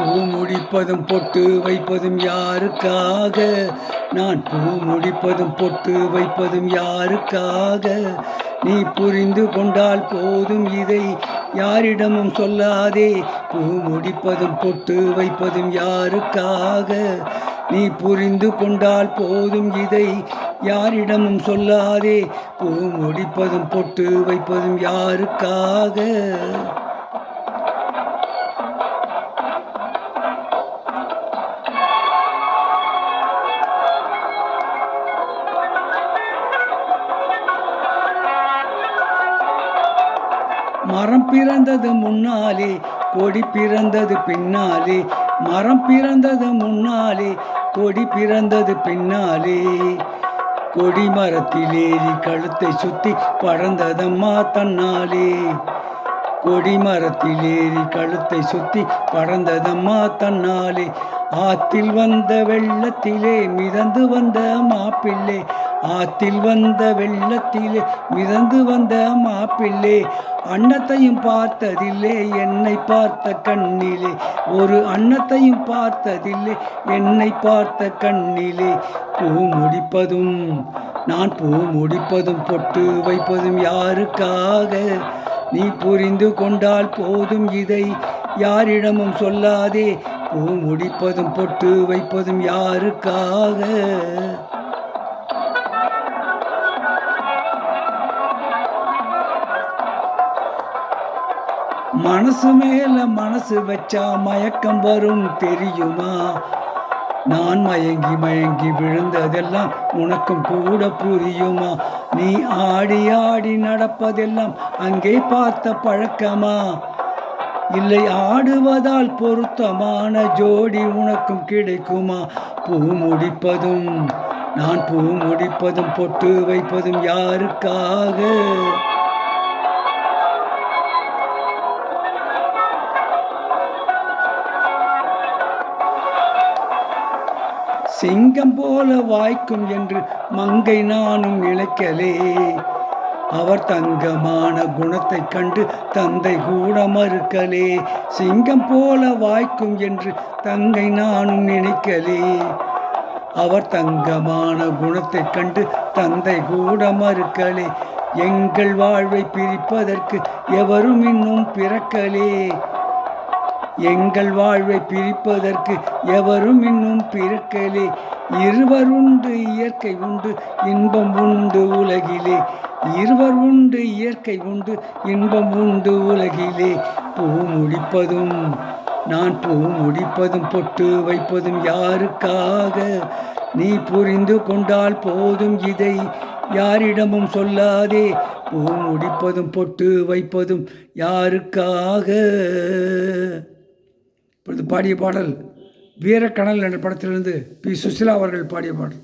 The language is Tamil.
பூ முடிப்பதும் பொட்டு வைப்பதும் யாருக்காக? நான் பூ முடிப்பதும் பொட்டு வைப்பதும் யாருக்காக? நீ புரிந்து கொண்டால் போதும், இதை யாரிடமும் சொல்லாதே. பூ முடிப்பதும் பொட்டு வைப்பதும் யாருக்காக? நீ புரிந்து கொண்டால் போதும், இதை யாரிடமும் சொல்லாதே. பூ முடிப்பதும் பொட்டு வைப்பதும் யாருக்காக? மரம் பிறந்தது முன்னாலே, கொடி பிறந்தது பின்னாலே. மரம் பிறந்தது முன்னாலே, கொடி பிறந்தது பின்னாலே. கொடி மரத்திலேறி கழுத்தை சுத்தி பறந்ததம்மா தன்னாலே. கொடி மரத்திலேறி கழுத்தை சுத்தி பறந்ததம்மா தன்னாலே. ஆத்தில் வந்த வெள்ளத்திலே மிதந்து வந்த மாப்பிள்ளை. ஆத்தில் வந்த வெள்ளத்திலே மிதந்து வந்த மாப்பிள்ளை. அன்னத்தையும் பார்த்ததில்லை என்னை பார்த்த கண்ணிலே. ஒரு அன்னத்தையும் பார்த்ததில்லை என்னை பார்த்த கண்ணிலே. பூ முடிப்பதும் நான் பூ முடிப்பதும் பொட்டு வைப்பதும் யாருக்காக? நீ புரிந்து கொண்டால் போதும், இதை யாரிடமும் சொல்லாதே. பூ முடிப்பதும் பொட்டு வைப்பதும் யாருக்காக? மனசு மேல மனசு வச்சா மயக்கம் வரும் தெரியுமா? நான் மயங்கி மயங்கி விழுந்ததெல்லாம் உனக்கும் கூட புரியுமா? நீ ஆடி ஆடி நடப்பதெல்லாம் அங்கே பார்த்த பழக்கமா? இல்லை ஆடுவதால் பொருத்தமான ஜோடி உனக்கும் கிடைக்குமா? பூ முடிப்பதும் நான் பூ முடிப்பதும் பொட்டு வைப்பதும் யாருக்காக? சிங்கம் போல வாய்க்கும் என்று மங்கை நானும் நினைக்கலே. அவர் தங்கமான குணத்தை கண்டு தந்தை கூட மறுக்கலே. சிங்கம் போல வாய்க்கும் என்று தங்கை நானும் நினைக்கலே. அவர் தங்கமான குணத்தை கண்டு தந்தை கூட மறுக்கலே. எங்கள் வாழ்வை பிரிப்பதற்கு எவரும் இன்னும் பிறக்கலே. எங்கள் வாழ்வை பிரிப்பதற்கு எவரும் இன்னும் பிறக்கலே. இருவர் உண்டு இயற்கை உண்டு இன்பம் உண்டு உலகிலே. இருவர் உண்டு இயற்கை உண்டு இன்பம் உண்டு உலகிலே. பூ முடிப்பதும் நான் பூ முடிப்பதும் பொட்டு வைப்பதும் யாருக்காக? நீ புரிந்து கொண்டால் போதும், இதை யாரிடமும் சொல்லாதே. பூ முடிப்பதும் பொட்டு வைப்பதும் யாருக்காக? இப்பொழுது பாடிய பாடல் வீரக்கணல் என்ற படத்திலிருந்து பி. சுசிலா அவர்கள் பாடிய பாடல்.